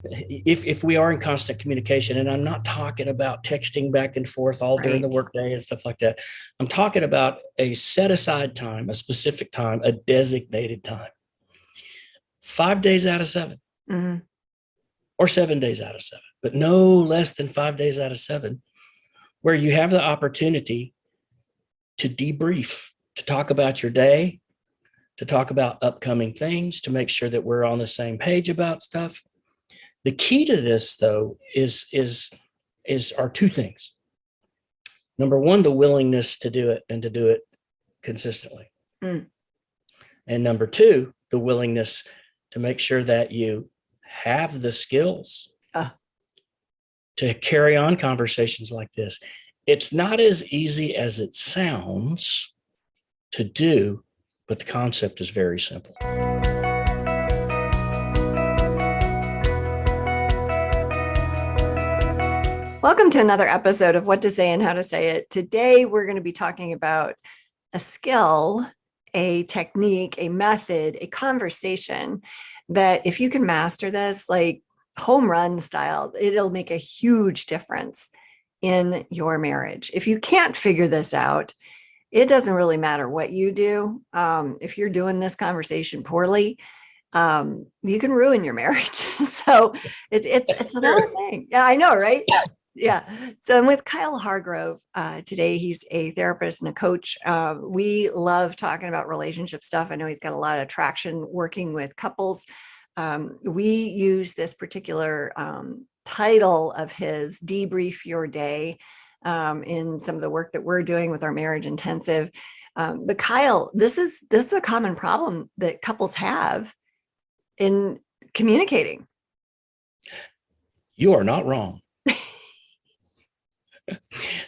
if we are in constant communication, and I'm not talking about texting back and forth all during the Right. workday and stuff like that. I'm talking about a set aside time, a specific time, a designated time, 5 days out of seven Hmm. or 7 days out of seven, but no less than 5 days out of seven, where you have the opportunity to debrief, to talk about your day, to talk about upcoming things, to make sure that we're on the same page about stuff. The key to this, though, is are two things. Number one, the willingness to do it and to do it consistently. Mm. And number two, the willingness to make sure that you have the skills Uh, to carry on conversations like this. It's not as easy as it sounds to do, but the concept is very simple. Welcome to another episode of What to Say and How to Say It. Today, we're going to be talking about a skill, a technique, a method, a conversation that if you can master this, like home run style, it'll make a huge difference in your marriage. If you can't figure this out, it doesn't really matter what you do. If you're doing this conversation poorly, you can ruin your marriage. So it's another thing. Yeah, I know, right? Yeah. So I'm with Kyle Hargrove today. He's a therapist and a coach. We love talking about relationship stuff. I know he's got a lot of traction working with couples. We use this particular title of his, Debrief Your Day, in some of the work that we're doing with our marriage intensive. But Kyle, this is a common problem that couples have in communicating. You are not wrong.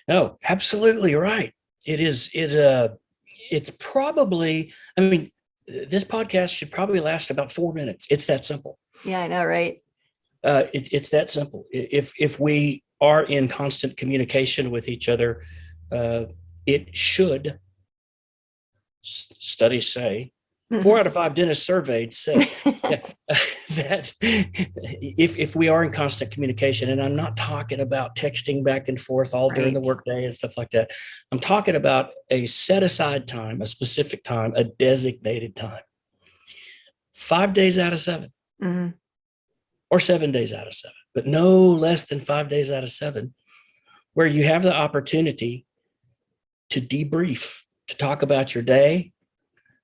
No, absolutely right. It's probably, I mean, this podcast should probably last about 4 minutes. It's that simple. Yeah, I know, right? It's that simple. If we are in constant communication with each other, it should, studies say, 4 out of 5 dentists surveyed said that if we are in constant communication, and I'm not talking about texting back and forth all during the Right. workday and stuff like that. I'm talking about a set aside time, a specific time, a designated time, 5 days out of seven Mhm. or 7 days out of seven, but no less than 5 days out of seven, where you have the opportunity to debrief, to talk about your day,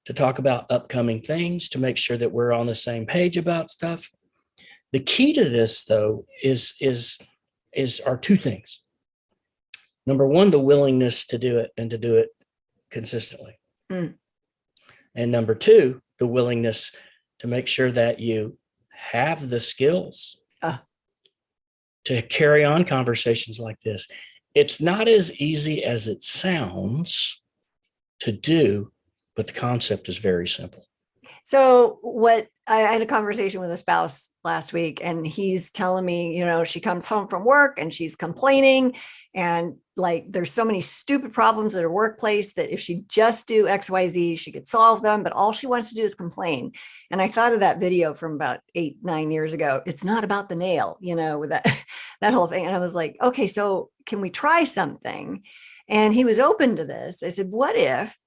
to talk about upcoming things, to make sure that we're on the same page about stuff. The key to this, though, are two things. Number one, the willingness to do it and to do it consistently. Mm. And number two, the willingness to make sure that you have the skills Uh, to carry on conversations like this. It's not as easy as it sounds to do, but the concept is very simple. So what I had a conversation with a spouse last week, and he's telling me, she comes home from work and she's complaining, and like there's so many stupid problems at her workplace that if she just do XYZ, she could solve them, but all she wants to do is complain. And I thought of that video from about 8-9 years ago. It's not about the nail, with that that whole thing. And I was like, okay, so can we try something? And he was open to this. I said, what if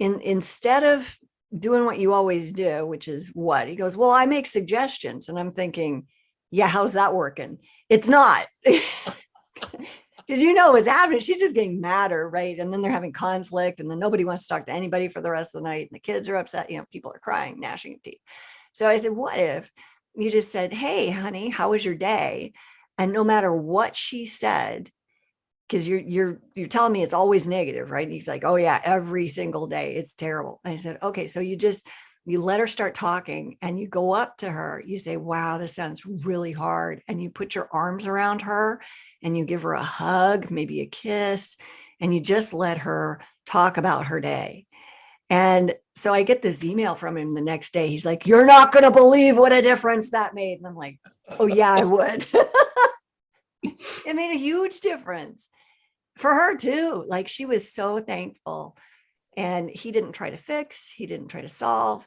instead of doing what you always do, which is what? He goes, well, I make suggestions. And I'm thinking, yeah, how's that working? It's not. Because what's happening. She's just getting madder, right? And then they're having conflict, and then nobody wants to talk to anybody for the rest of the night. And the kids are upset. People are crying, gnashing of teeth. So I said, what if you just said, hey, honey, how was your day? And no matter what she said, because you're telling me it's always negative, right? And he's like, oh yeah, every single day it's terrible. And I said, okay, so you let her start talking, and you go up to her, you say, wow, this sounds really hard, and you put your arms around her and you give her a hug, maybe a kiss, and you just let her talk about her day. And so I get this email from him the next day. He's like, you're not going to believe what a difference that made. And I'm like, oh yeah, I would. It made a huge difference for her too. Like, she was so thankful, and he didn't try to fix, he didn't try to solve.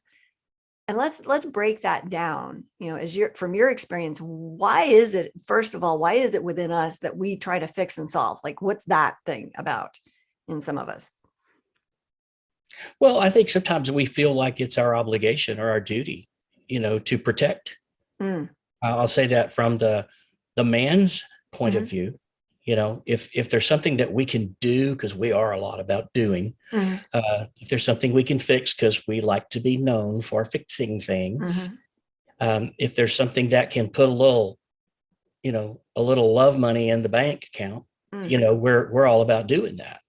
And let's break that down. As from your experience, why is it, first of all, why is it within us that we try to fix and solve? Like, what's that thing about in some of us? Well, I think sometimes we feel like it's our obligation or our duty, to protect. Mm. I'll say that from the man's point Mm-hmm. of view. If there's something that we can do, because we are a lot about doing, Mm-hmm. if there's something we can fix, because we like to be known for fixing things, Mm-hmm. if there's something that can put a little love money in the bank account, Mm. we're all about doing that.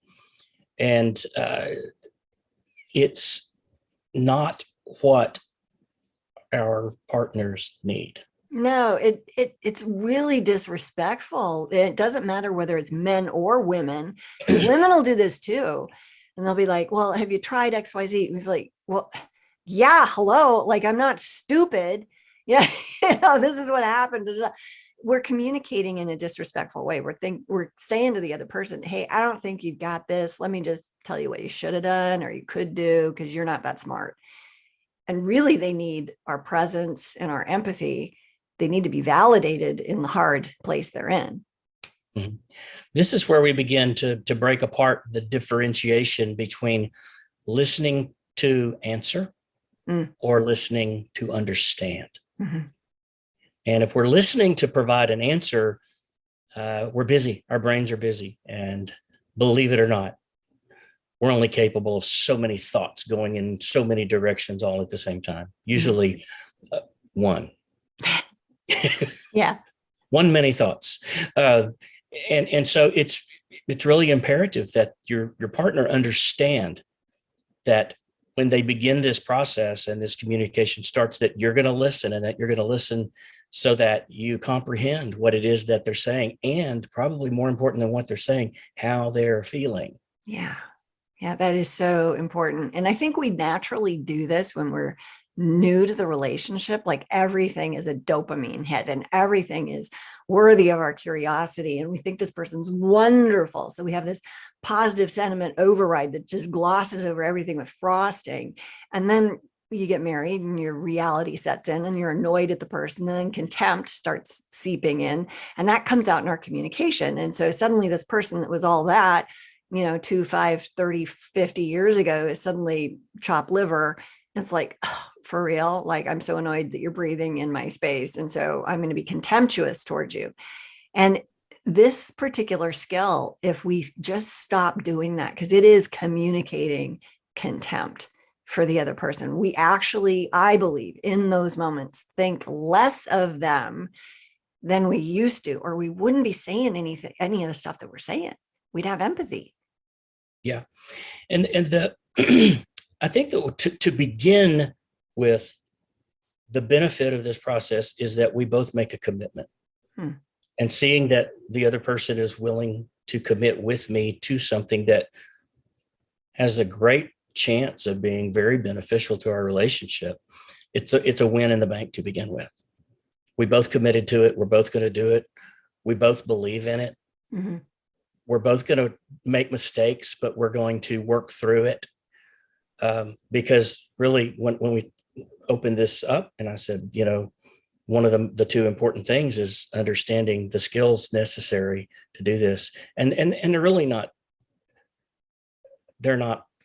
And it's not what our partners need. No, it's really disrespectful. It doesn't matter whether it's men or women, because women will do this too. And they'll be like, well, have you tried XYZ? It was like, well, yeah, hello. Like, I'm not stupid. Yeah, this is what happened. We're communicating in a disrespectful way. We're saying to the other person, hey, I don't think you've got this. Let me just tell you what you should have done or you could do, because you're not that smart. And really, they need our presence and our empathy. They need to be validated in the hard place they're in. Mm-hmm. This is where we begin to break apart the differentiation between listening to answer or listening to understand. Mm-hmm. And if we're listening to provide an answer, we're busy. Our brains are busy. And believe it or not, we're only capable of so many thoughts going in so many directions all at the same time. Usually one. Yeah. One many thoughts. And so it's really imperative that your partner understand that when they begin this process and this communication starts, that you're going to listen, and that you're going to listen so that you comprehend what it is that they're saying, and probably more important than what they're saying, how they're feeling. Yeah. Yeah, that is so important. And I think we naturally do this when we're new to the relationship. Like, everything is a dopamine hit and everything is worthy of our curiosity. And we think this person's wonderful. So we have this positive sentiment override that just glosses over everything with frosting. And then you get married and your reality sets in and you're annoyed at the person, and then contempt starts seeping in. And that comes out in our communication. And so suddenly this person that was all that, 2, 5, 30, 50 years ago is suddenly chopped liver. It's like, oh, for real? Like, I'm so annoyed that you're breathing in my space. And so I'm going to be contemptuous towards you. And this particular skill, if we just stop doing that, because it is communicating contempt for the other person, we actually, I believe, in those moments, think less of them than we used to, or we wouldn't be saying any of the stuff that we're saying. We'd have empathy. Yeah. And the I think that to begin with, the benefit of this process is that we both make a commitment. And seeing that the other person is willing to commit with me to something that has a great chance of being very beneficial to our relationship, it's a win in the bank to begin with. We both committed to it. We're both going to do it. We both believe in it. Mm-hmm. We're both going to make mistakes, but we're going to work through it. Because really, when we opened this up, and I said, one of the two important things is understanding the skills necessary to do this, and they're really not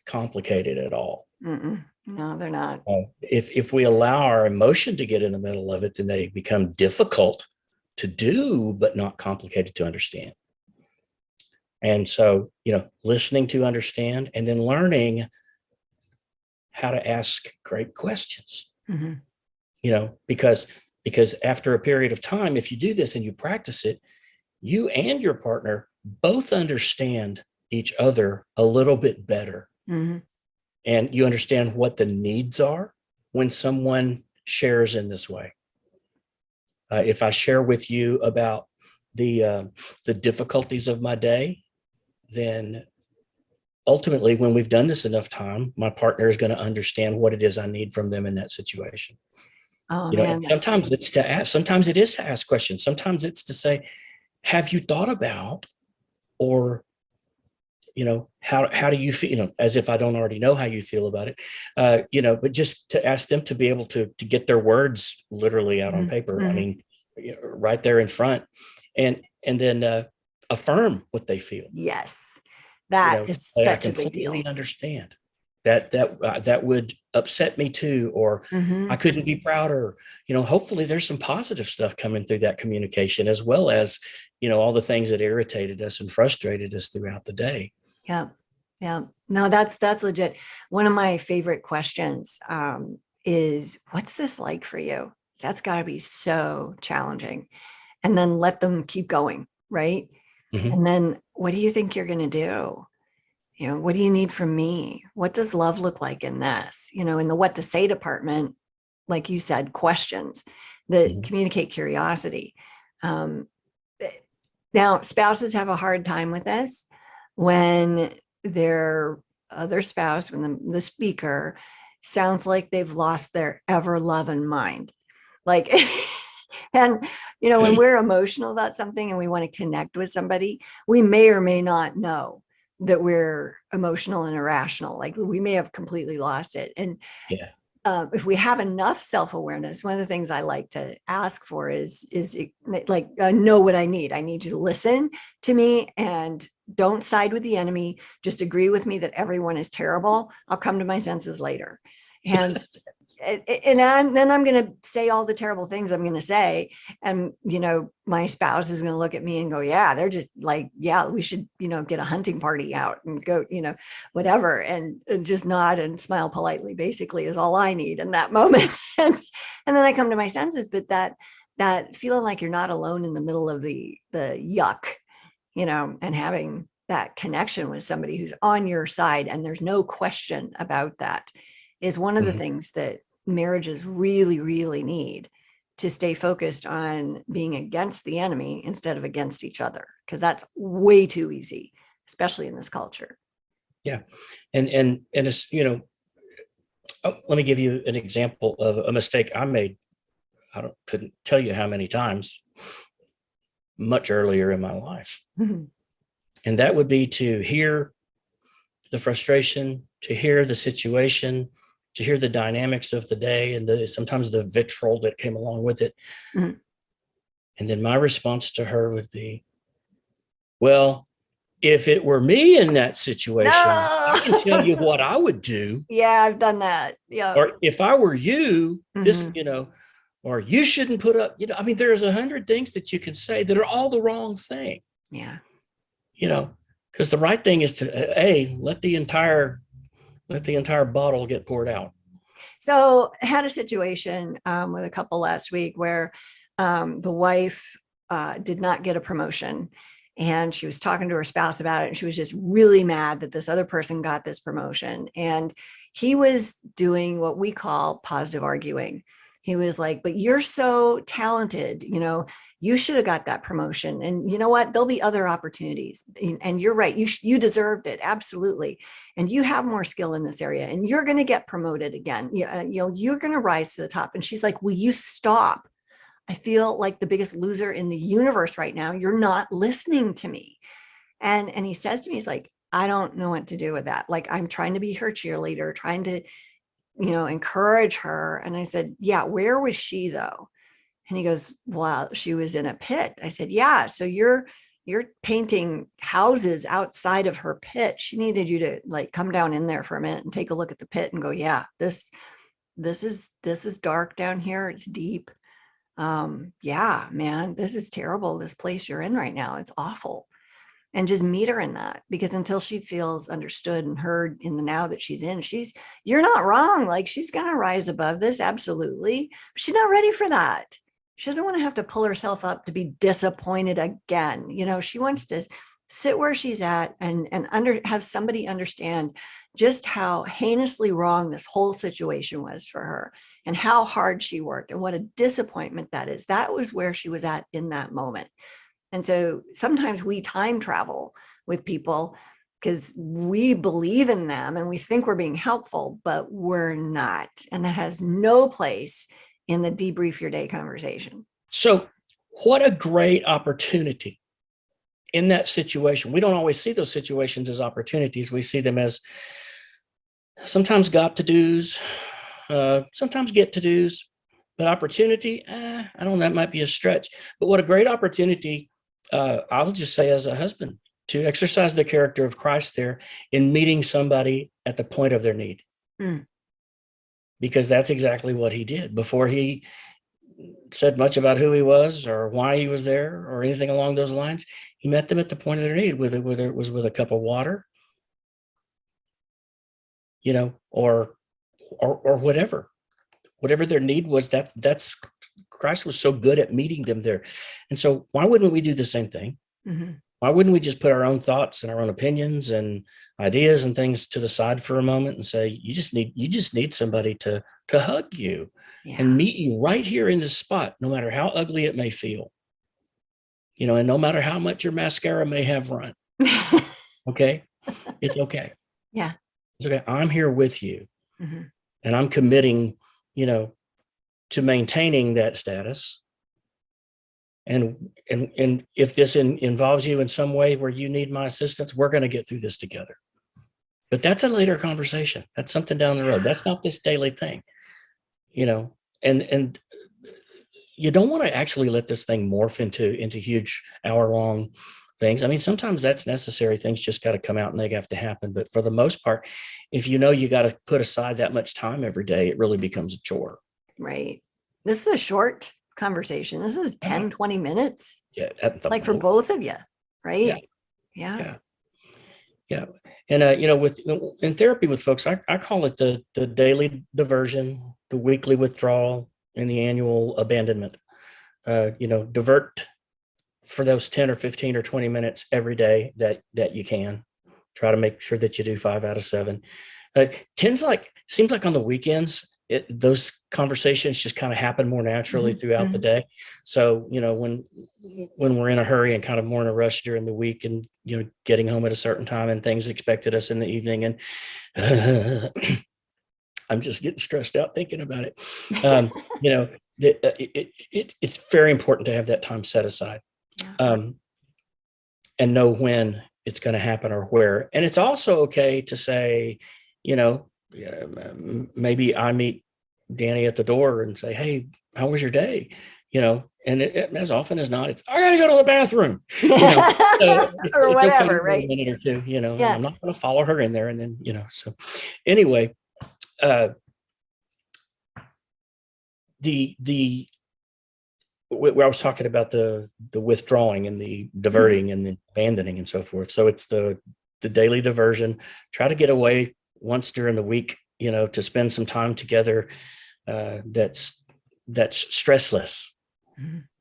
complicated at all. Mm-mm. No, they're not. If we allow our emotion to get in the middle of it, then they become difficult to do, but not complicated to understand. And so, listening to understand, and then learning how to ask great questions. Mm-hmm. Because after a period of time, if you do this and you practice it, you and your partner both understand each other a little bit better. Mm-hmm. And you understand what the needs are when someone shares in this way. If I share with you about the difficulties of my day, then ultimately, when we've done this enough time, my partner is going to understand what it is I need from them in that situation. Oh, man. Sometimes it's to ask, sometimes it is to ask questions. Sometimes it's to say, have you thought about, or, how do you feel, as if I don't already know how you feel about it, but just to ask them to be able to get their words literally out on paper. I mean, right there in front, and then affirm what they feel. Yes. That is I such a big completely deal. understand that would upset me too, or I couldn't be prouder. Hopefully there's some positive stuff coming through that communication, as well as, all the things that irritated us and frustrated us throughout the day. Yeah. Yeah. No, that's legit. One of my favorite questions is, what's this like for you? That's got to be so challenging. And then let them keep going, right? Mm-hmm. And then, what do you think you're going to do? What do you need from me? What does love look like in this? In the what to say department, like you said, questions that Mm-hmm. communicate curiosity. Um, Now, spouses have a hard time with this when their other spouse, when the speaker sounds like they've lost their ever loving mind. Like, and, when we're emotional about something and we want to connect with somebody, we may or may not know that we're emotional and irrational. Like, we may have completely lost it. And Yeah. if we have enough self-awareness, one of the things I like to ask for is like, know what I need. I need you to listen to me and don't side with the enemy. Just agree with me that everyone is terrible. I'll come to my senses later. And then I'm going to say all the terrible things I'm going to say. And, my spouse is going to look at me and go, yeah, they're just like, yeah, we should, get a hunting party out and go, whatever. And just nod and smile politely, basically, is all I need in that moment. and then I come to my senses, but that feeling like you're not alone in the middle of the yuck, and having that connection with somebody who's on your side, and there's no question about that, is one of the things that marriages really, really need to stay focused on being against the enemy instead of against each other, because that's way too easy, especially in this culture. Yeah. And it's, let me give you an example of a mistake I made. Couldn't tell you how many times much earlier in my life. And that would be to hear the frustration, to hear the situation, to hear the dynamics of the day, and sometimes the vitriol that came along with it. And then my response to her would be, well, if it were me in that situation, I can tell you what I would do. Yeah, I've done that. Yeah. Or if I were you, this, or you shouldn't put up, I mean, there's 100 things that you can say that are all the wrong thing. Yeah. Because the right thing is to let the entire bottle get poured out. So I had a situation with a couple last week where the wife did not get a promotion, and she was talking to her spouse about it, and she was just really mad that this other person got this promotion. And he was doing what we call positive arguing. He was like, but you're so talented, you should have got that promotion. And you know what? There'll be other opportunities. And you're right. You deserved it. Absolutely. And you have more skill in this area, and you're going to get promoted again. You're going to rise to the top. And she's like, will you stop? I feel like the biggest loser in the universe right now. You're not listening to me. And he says to me, he's like, I don't know what to do with that. Like, I'm trying to be her cheerleader, trying to, encourage her. And I said, yeah, where was she though? And he goes, well, she was in a pit. I said, yeah. So you're painting houses outside of her pit. She needed you to like come down in there for a minute and take a look at the pit and go, yeah, this is dark down here. It's deep. Yeah, man, this is terrible. This place you're in right now, it's awful. And just meet her in that, because until she feels understood and heard in the now that she's in, you're not wrong. Like, she's going to rise above this. Absolutely. But she's not ready for that. She doesn't want to have to pull herself up to be disappointed again. She wants to sit where she's at and have somebody understand just how heinously wrong this whole situation was for her, and how hard she worked, and what a disappointment that is. That was where she was at in that moment. And so sometimes we time travel with people because we believe in them and we think we're being helpful, but we're not. And that has no place in the debrief your day conversation. So what a great opportunity in that situation, we don't always see those situations as opportunities. We see them as sometimes got to do's, sometimes get to do's, but opportunity, I don't know, that might be a stretch. But what a great opportunity, I'll just say as a husband, to exercise the character of Christ there in meeting somebody at the point of their need. Because that's exactly what he did before he said much about who he was or why he was there or anything along those lines. He met them at the point of their need, whether it was with a cup of water, or whatever their need was. That's Christ was so good at meeting them there. And so why wouldn't we do the same thing? Why wouldn't we just put our own thoughts and our own opinions and ideas and things to the side for a moment and say, you just need somebody to hug you and meet you right here in this spot, no matter how ugly it may feel, and no matter how much your mascara may have run. Okay. It's okay. Yeah. It's okay. I'm here with you. And I'm committing, to maintaining that status. And if this involves you in some way where you need my assistance, we're going to get through this together. But that's a later conversation. That's something down the road. That's not this daily thing, and you don't want to actually let this thing morph into huge hour-long things. I mean, sometimes that's necessary. Things just got to come out and they have to happen. But for the most part, if you got to put aside that much time every day, it really becomes a chore. Right. This is a short conversation. This is 10, 20 minutes. Yeah. Like for both of you, right? Yeah. And, in therapy with folks, I call it the daily diversion, the weekly withdrawal, and the annual abandonment. Divert for those 10 or 15 or 20 minutes every day that you can. Try to make sure that you do 5 out of 7. Seems like on the weekends, those conversations just kind of happen more naturally throughout the day. So, when we're in a hurry and kind of more in a rush during the week and, getting home at a certain time and things expected us in the evening, and I'm just getting stressed out thinking about it. It's very important to have that time set aside, and know when it's going to happen or where. And it's also okay to say, maybe I meet Danny at the door and say, "Hey, how was your day?" And as often as not, it's, "I got to go to the bathroom," or whatever, okay, right? A minute or two, and I'm not going to follow her in there. And then, so anyway, where I was talking about the withdrawing and the diverting and the abandoning and so forth. So it's the daily diversion. Try to get away once during the week, to spend some time together. That's stressless.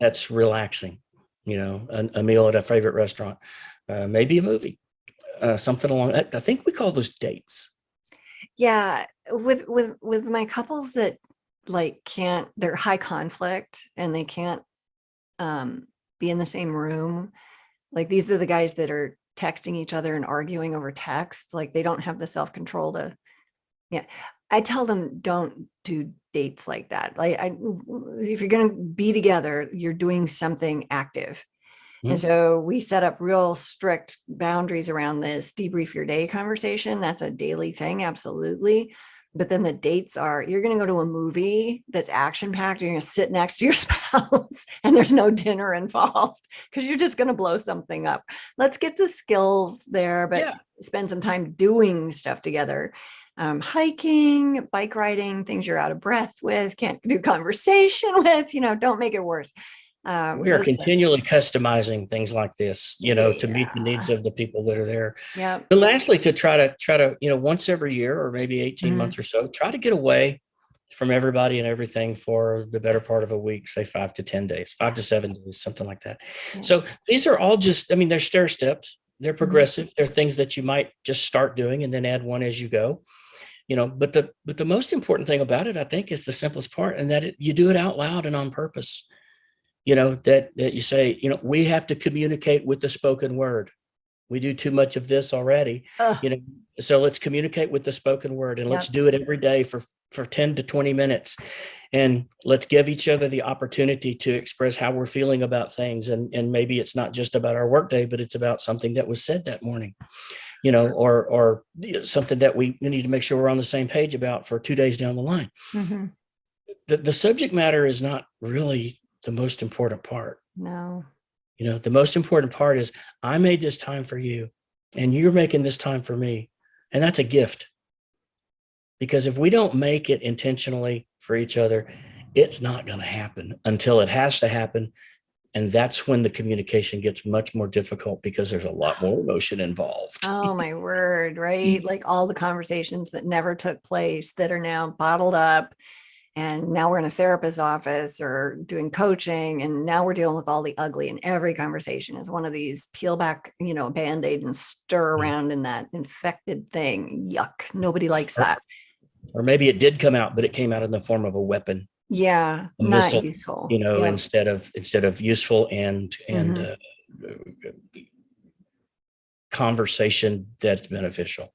That's relaxing. A meal at a favorite restaurant, maybe a movie, something along that. I think we call those dates. Yeah, with my couples that they're high conflict and they can't be in the same room. Like, these are the guys that are texting each other and arguing over text. Like, they don't have the self-control to, I tell them, don't do dates like that. Like, if you're going to be together, you're doing something active. And so we set up real strict boundaries around this debrief your day conversation. That's a daily thing. Absolutely. But then the dates are, you're going to go to a movie that's action packed. You're going to sit next to your spouse and there's no dinner involved because you're just going to blow something up. Let's get the skills there, but spend some time doing stuff together. Hiking, bike riding, things you're out of breath with, can't do conversation with, don't make it worse. We are continually customizing things like this, to meet the needs of the people that are there. Yeah. But lastly, to try to, once every year or maybe 18 months or so, try to get away from everybody and everything for the better part of a week, say 5 to 10 days, 5 to 7 days, something like that. Yeah. So these are all just, they're stair steps. They're progressive. They're things that you might just start doing and then add one as you go. But the most important thing about it, I think, is the simplest part, and that you do it out loud and on purpose. That you say, we have to communicate with the spoken word. We do too much of this already, so let's communicate with the spoken word, and let's do it every day for 10 to 20 minutes. and let's give each other the opportunity to express how we're feeling about things. And maybe it's not just about our workday, but it's about something that was said that morning, or something that we need to make sure we're on the same page about for 2 days down the line. Mm-hmm. The subject matter is not really the most important part. No. The most important part is I made this time for you and you're making this time for me. And that's a gift. Because if we don't make it intentionally for each other, it's not going to happen until it has to happen. And that's when the communication gets much more difficult because there's a lot more emotion involved. Oh, my word, right? Like all the conversations that never took place that are now bottled up. And now we're in a therapist's office or doing coaching. And now we're dealing with all the ugly. And every conversation is one of these peel back, Band-Aid and stir around in that infected thing. Yuck. Nobody likes that. Or maybe it did come out, but it came out in the form of a weapon. Yeah, A not missile, useful. instead of useful and conversation that's beneficial.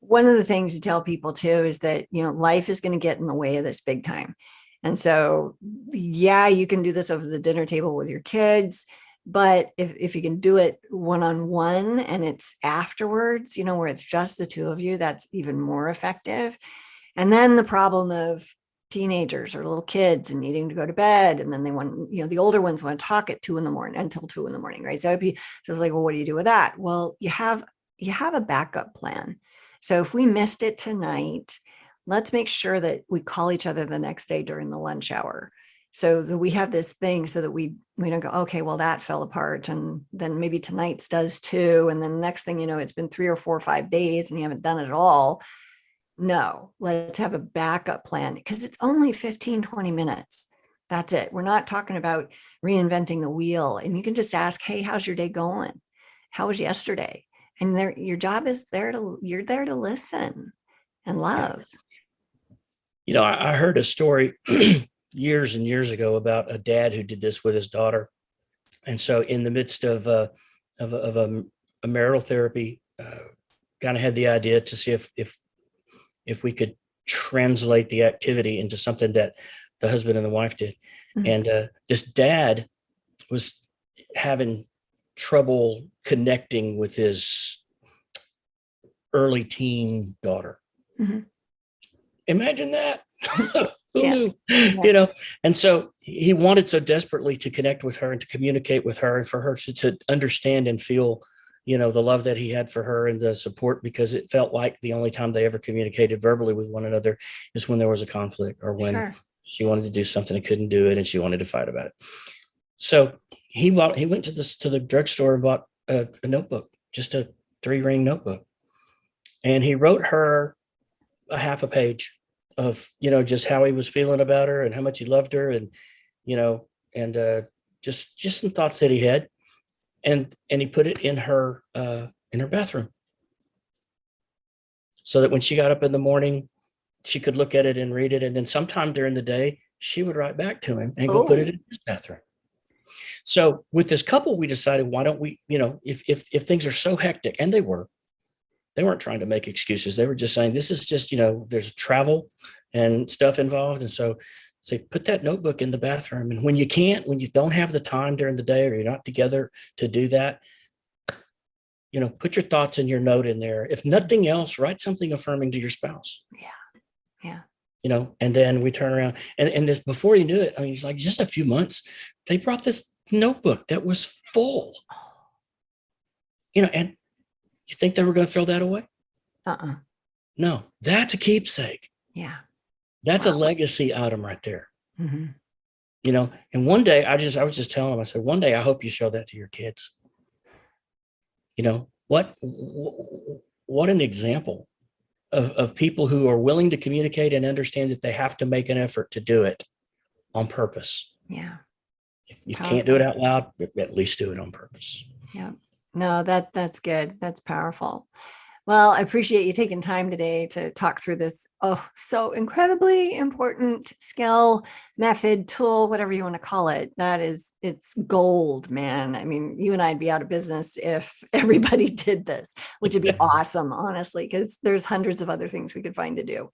One of the things to tell people too is that, life is going to get in the way of this big time. And so, yeah, you can do this over the dinner table with your kids, but if you can do it one-on-one and it's afterwards, where it's just the two of you, that's even more effective. And then the problem of teenagers or little kids and needing to go to bed. And then they want, the older ones want to talk at 2 a.m. until 2 a.m. Right. So it's like, well, what do you do with that? Well, you have a backup plan. So if we missed it tonight, let's make sure that we call each other the next day during the lunch hour, so that we have this thing so that we don't go, okay, well, that fell apart. And then maybe tonight's does too. And then the next thing, it's been 3 or 4 or 5 days and you haven't done it at all. No, let's have a backup plan because it's only 15, 20 minutes. That's it. We're not talking about reinventing the wheel. And you can just ask, hey, how's your day going? How was yesterday? And your job is you're there to listen and love. I heard a story years and years ago about a dad who did this with his daughter. And so in the midst of a marital therapy, kind of had the idea to see if we could translate the activity into something that the husband and the wife did. Mm-hmm. And this dad was having trouble connecting with his early teen daughter. Mm-hmm. Imagine that. Who knew? Yeah. And so he wanted so desperately to connect with her and to communicate with her and for her to understand and feel, the love that he had for her and the support, because it felt like the only time they ever communicated verbally with one another is when there was a conflict or when she wanted to do something and couldn't do it and she wanted to fight about it. So he went to the drugstore and bought a notebook, just a 3-ring notebook. And he wrote her a half a page of, just how he was feeling about her and how much he loved her and, just some thoughts that he had. And he put it in her bathroom so that when she got up in the morning, she could look at it and read it. And then sometime during the day, she would write back to him and go put it in his bathroom. So with this couple, we decided, why don't we, if things are so hectic, and they weren't trying to make excuses. They were just saying, this is just, there's travel and stuff involved. And so put that notebook in the bathroom. And when you don't have the time during the day or you're not together to do that, put your thoughts in your note in there. If nothing else, write something affirming to your spouse. Yeah. And then we turn around and this, before you knew it, I mean, it's like just a few months, they brought this notebook that was full, and you think they were going to throw that away? No, that's a keepsake. Yeah. That's a legacy item right there. Mm-hmm. And one day I was just telling them, I said, one day I hope you show that to your kids. What an example of people who are willing to communicate and understand that they have to make an effort to do it on purpose. Yeah. If you can't do it out loud, at least do it on purpose. Yeah. No, that's good. That's powerful. Well, I appreciate you taking time today to talk through this so incredibly important skill, method, tool, whatever you want to call it. It's gold, man. I mean, you and I'd be out of business if everybody did this, which would be awesome, honestly, because there's hundreds of other things we could find to do.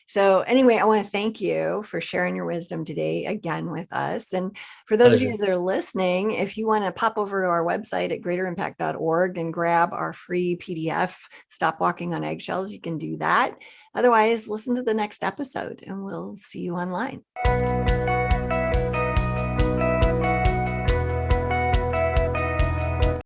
So anyway, I want to thank you for sharing your wisdom today again with us. And for those of you that are listening, if you want to pop over to our website at greaterimpact.org and grab our free PDF, Stop Walking on Eggshells, you can do that. Otherwise, listen to the next episode and we'll see you online.